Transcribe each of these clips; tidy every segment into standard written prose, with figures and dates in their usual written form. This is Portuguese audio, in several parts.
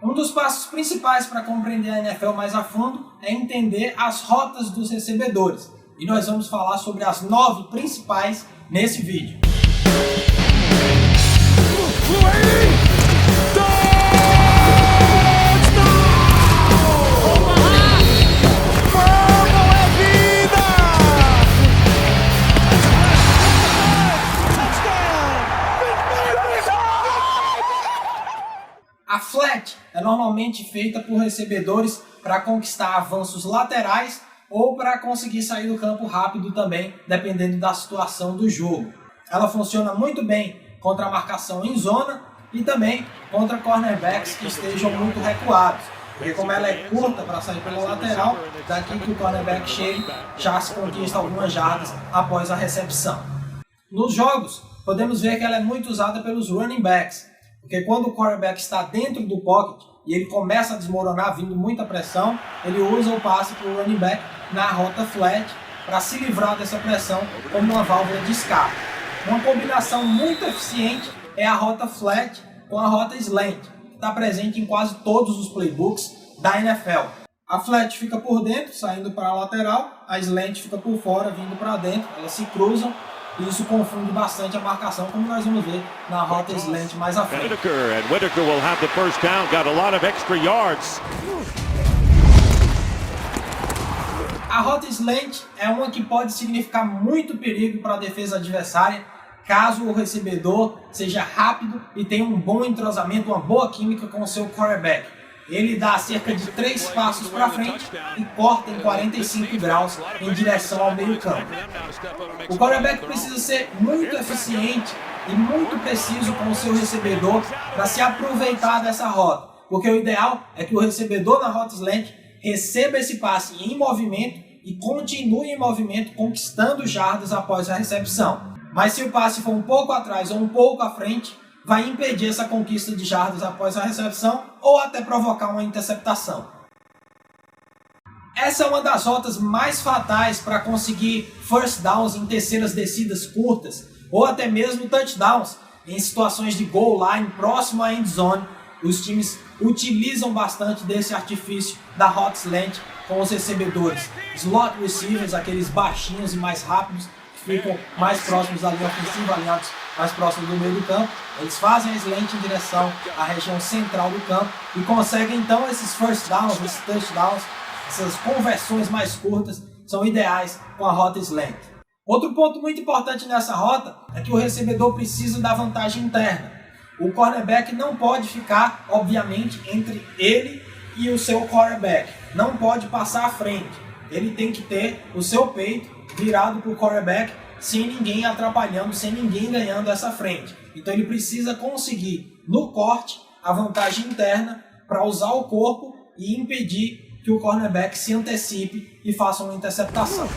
Um dos passos principais para compreender a NFL mais a fundo é entender as rotas dos recebedores. E nós vamos falar sobre as 9 principais nesse vídeo. A flat é normalmente feita por recebedores para conquistar avanços laterais ou para conseguir sair do campo rápido também, dependendo da situação do jogo. Ela funciona muito bem contra a marcação em zona e também contra cornerbacks que estejam muito recuados, porque como ela é curta para sair pela lateral, daqui que o cornerback chegue já se conquista algumas jardas após a recepção. Nos jogos, podemos ver que ela é muito usada pelos running backs, porque quando o quarterback está dentro do pocket e ele começa a desmoronar, vindo muita pressão, ele usa o passe para o running back na rota flat para se livrar dessa pressão como uma válvula de escape. Uma combinação muito eficiente é a rota flat com a rota slant, que está presente em quase todos os playbooks da NFL. A flat fica por dentro, saindo para a lateral, a slant fica por fora, vindo para dentro, elas se cruzam. E isso confunde bastante a marcação, como nós vamos ver na rota slant mais à frente. Whitaker will have the first down, got a lot of extra yards. A rota slant é uma que pode significar muito perigo para a defesa adversária, caso o recebedor seja rápido e tenha um bom entrosamento, uma boa química com o seu quarterback. Ele dá cerca de 3 passos para frente e corta em 45 graus em direção ao meio campo. O quarterback precisa ser muito eficiente e muito preciso com o seu recebedor para se aproveitar dessa rota, porque o ideal é que o recebedor na rota slant receba esse passe em movimento e continue em movimento conquistando jardas após a recepção. Mas se o passe for um pouco atrás ou um pouco à frente, vai impedir essa conquista de jardas após a recepção ou até provocar uma interceptação. Essa é uma das rotas mais fatais para conseguir first downs em terceiras descidas curtas ou até mesmo touchdowns em situações de goal line próximo à end zone. Os times utilizam bastante desse artifício da rota slant com os recebedores slot receivers, aqueles baixinhos e mais rápidos, ficam mais próximos da linha ofensiva, alinhados mais próximos do meio do campo. Eles fazem a slant em direção à região central do campo e conseguem então esses first downs, esses touchdowns, essas conversões mais curtas são ideais com a rota slant. Outro ponto muito importante nessa rota é que o recebedor precisa da vantagem interna. O cornerback não pode ficar, obviamente, entre ele e o seu quarterback. Não pode passar à frente. Ele tem que ter o seu peito virado para o quarterback sem ninguém atrapalhando, sem ninguém ganhando essa frente. Então ele precisa conseguir, no corte, a vantagem interna para usar o corpo e impedir que o cornerback se antecipe e faça uma interceptação.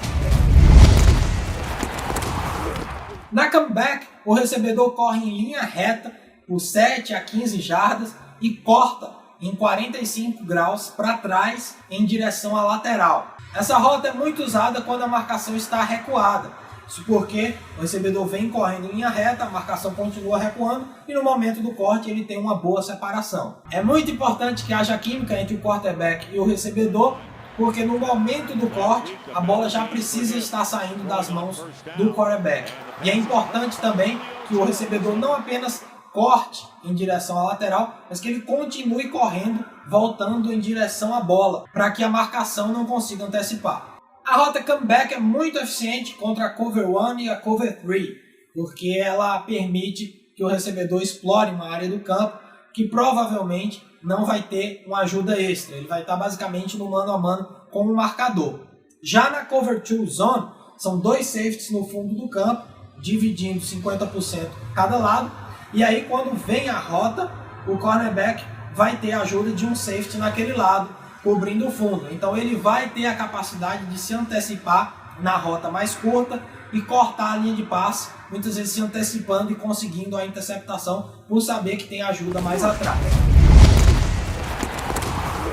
Na comeback, o recebedor corre em linha reta por 7 a 15 jardas e corta em 45 graus para trás em direção à lateral. Essa rota é muito usada quando a marcação está recuada. Isso porque o recebedor vem correndo em linha reta, a marcação continua recuando e no momento do corte ele tem uma boa separação. É muito importante que haja química entre o quarterback e o recebedor, porque no momento do corte a bola já precisa estar saindo das mãos do quarterback. E é importante também que o recebedor não apenas corte em direção à lateral, mas que ele continue correndo, voltando em direção à bola, para que a marcação não consiga antecipar. A rota comeback é muito eficiente contra a cover 1 e a cover 3, porque ela permite que o recebedor explore uma área do campo que provavelmente não vai ter uma ajuda extra, ele vai estar basicamente no mano a mano com o marcador. Já na cover 2 zone, são 2 safeties no fundo do campo, dividindo 50% cada lado, e aí quando vem a rota, o cornerback vai ter a ajuda de um safety naquele lado, cobrindo o fundo. Então ele vai ter a capacidade de se antecipar na rota mais curta e cortar a linha de passe, muitas vezes se antecipando e conseguindo a interceptação por saber que tem ajuda mais atrás.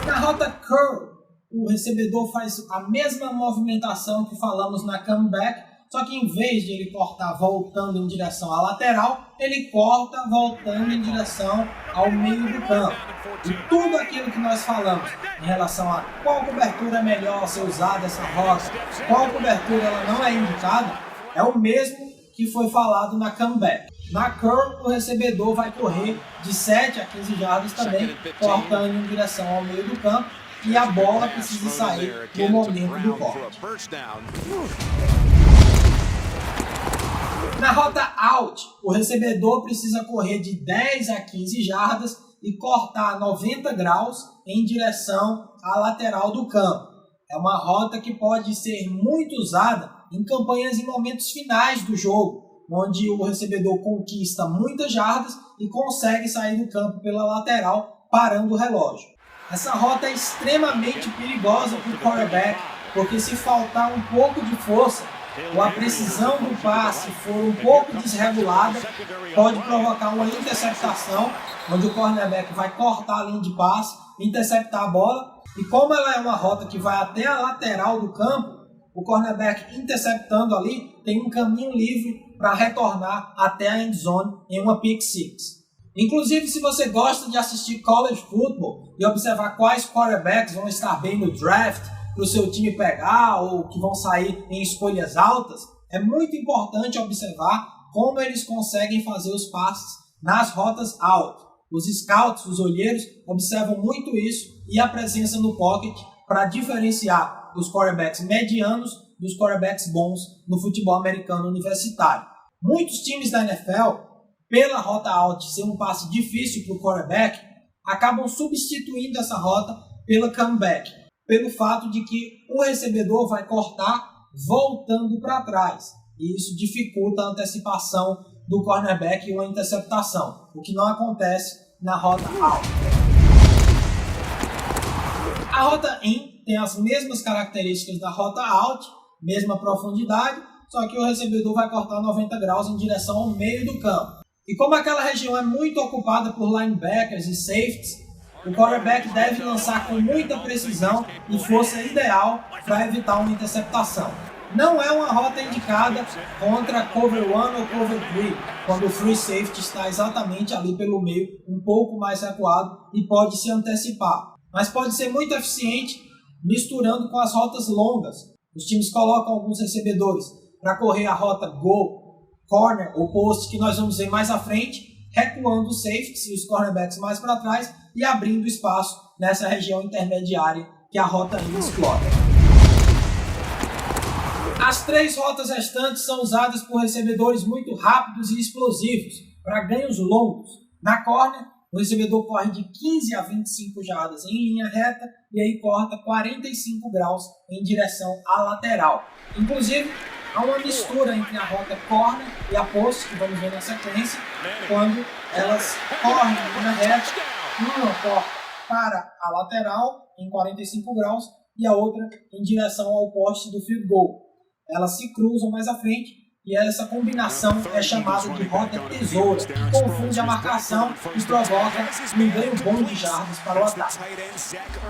Na rota curl, o recebedor faz a mesma movimentação que falamos na comeback, só que em vez de ele cortar voltando em direção à lateral, ele corta voltando em direção ao meio do campo. E tudo aquilo que nós falamos em relação a qual cobertura é melhor ser usada essa rota, qual cobertura ela não é indicada, é o mesmo que foi falado na comeback. Na curl, o recebedor vai correr de 7 a 15 jardas também, cortando em direção ao meio do campo, e a bola precisa sair no momento do corte. Na rota out, o recebedor precisa correr de 10 a 15 jardas e cortar 90 graus em direção à lateral do campo. É uma rota que pode ser muito usada em campanhas em momentos finais do jogo, onde o recebedor conquista muitas jardas e consegue sair do campo pela lateral, parando o relógio. Essa rota é extremamente perigosa para o quarterback, porque se faltar um pouco de força ou a precisão do passe for um pouco desregulada, pode provocar uma interceptação, onde o cornerback vai cortar a linha de passe, interceptar a bola, e como ela é uma rota que vai até a lateral do campo, o cornerback interceptando ali tem um caminho livre para retornar até a end zone em uma pick six. Inclusive, se você gosta de assistir college football e observar quais quarterbacks vão estar bem no draft para o seu time pegar ou que vão sair em escolhas altas, é muito importante observar como eles conseguem fazer os passes nas rotas out. Os scouts, os olheiros, observam muito isso e a presença no pocket para diferenciar os quarterbacks medianos dos quarterbacks bons no futebol americano universitário. Muitos times da NFL, pela rota out ser um passe difícil para o quarterback, acabam substituindo essa rota pela comeback, pelo fato de que o recebedor vai cortar voltando para trás. E isso dificulta a antecipação do cornerback e uma interceptação, o que não acontece na rota out. A rota in tem as mesmas características da rota out, mesma profundidade, só que o recebedor vai cortar 90 graus em direção ao meio do campo. E como aquela região é muito ocupada por linebackers e safeties, o quarterback deve lançar com muita precisão e força ideal para evitar uma interceptação. Não é uma rota indicada contra cover 1 ou cover 3, quando o free safety está exatamente ali pelo meio, um pouco mais recuado e pode se antecipar. Mas pode ser muito eficiente misturando com as rotas longas. Os times colocam alguns recebedores para correr a rota go, corner ou post, que nós vamos ver mais à frente, recuando os safeties e os cornerbacks mais para trás e abrindo espaço nessa região intermediária que a rota in explora. As 3 rotas restantes são usadas por recebedores muito rápidos e explosivos para ganhos longos. Na corner, o recebedor corre de 15 a 25 jardas em linha reta e aí corta 45 graus em direção à lateral. Inclusive, há uma mistura entre a rota corner e a post, que vamos ver na sequência, quando elas correm em linha reta, uma corta para a lateral em 45 graus e a outra em direção ao poste do field goal. Elas se cruzam mais à frente e essa combinação é chamada de rota tesoura, que confunde a marcação e provoca um ganho bom de jardas para o ataque.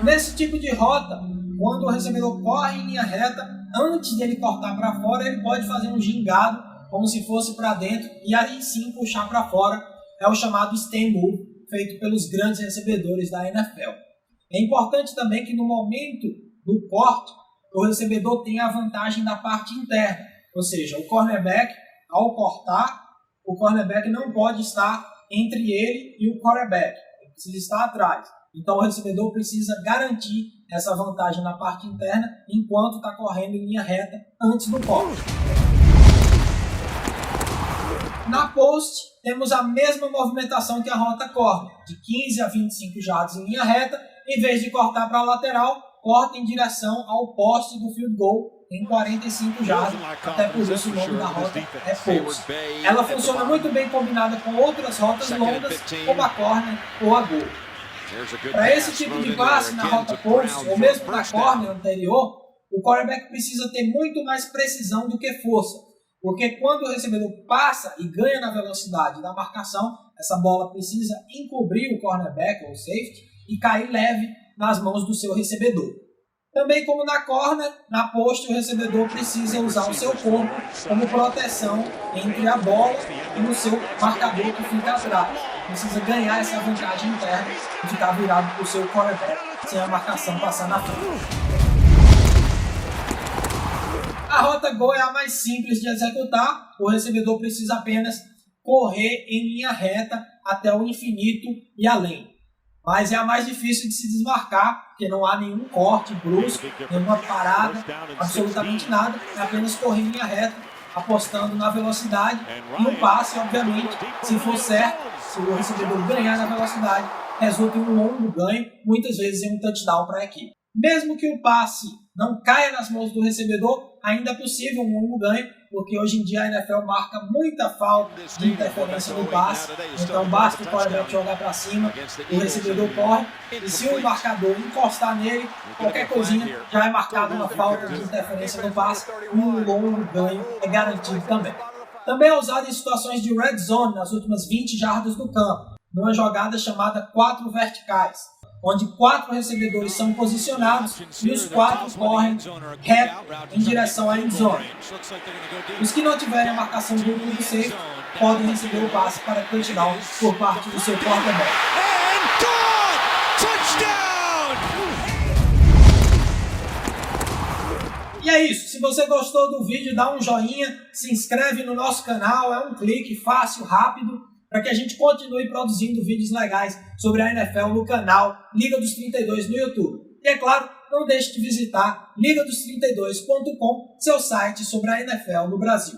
Nesse tipo de rota, quando o recebedor corre em linha reta, antes de ele cortar para fora, ele pode fazer um gingado, como se fosse para dentro, e aí sim puxar para fora. É o chamado stand move, feito pelos grandes recebedores da NFL. É importante também que no momento do corte, o recebedor tenha a vantagem da parte interna. Ou seja, o cornerback, ao cortar, o cornerback não pode estar entre ele e o quarterback. Ele precisa estar atrás. Então o recebedor precisa garantir essa vantagem na parte interna enquanto está correndo em linha reta antes do corte. Na post, temos a mesma movimentação que a rota corner, de 15 a 25 jardas em linha reta. Em vez de cortar para a lateral, corta em direção ao poste do field goal em 45 jardas, até por isso o nome da rota é post. Ela funciona muito bem combinada com outras rotas longas, como a corner ou a goal. Para esse tipo de passe na rota post, ou mesmo na corner anterior, o quarterback precisa ter muito mais precisão do que força, porque quando o recebedor passa e ganha na velocidade da marcação, essa bola precisa encobrir o cornerback ou o safety e cair leve nas mãos do seu recebedor. Também como na corner, na poste o recebedor precisa usar o seu corpo como proteção entre a bola e o seu marcador que fica atrás. Precisa ganhar essa vantagem interna de ficar virado para o seu quarterback sem a marcação passar na frente. A rota Go é a mais simples de executar. O recebedor precisa apenas correr em linha reta até o infinito e além. Mas é a mais difícil de se desmarcar, porque não há nenhum corte brusco, nenhuma parada, absolutamente nada. É apenas correr em linha reta, apostando na velocidade e no passe, obviamente, se for certo, se o recebedor ganhar na velocidade, resulta em um longo ganho, muitas vezes em um touchdown para a equipe. Mesmo que o passe não caia nas mãos do recebedor, ainda é possível um longo ganho, porque hoje em dia a NFL marca muita falta de interferência no passe, então basta o quarterback jogar para cima, o recebedor corre, e se o marcador encostar nele, qualquer coisinha já é marcada uma falta de interferência no passe, e um longo ganho é garantido também. Também é usado em situações de red zone nas últimas 20 jardas do campo, numa jogada chamada 4 verticais, onde 4 recebedores são posicionados e os 4 correm reto em direção à end zone. Os que não tiverem a marcação do número do safety podem receber o passe para touchdown por parte do seu quarterback. E é isso, se você gostou do vídeo, dá um joinha, se inscreve no nosso canal, é um clique fácil, rápido, para que a gente continue produzindo vídeos legais sobre a NFL no canal Liga dos 32 no YouTube. E é claro, não deixe de visitar ligados32.com, seu site sobre a NFL no Brasil.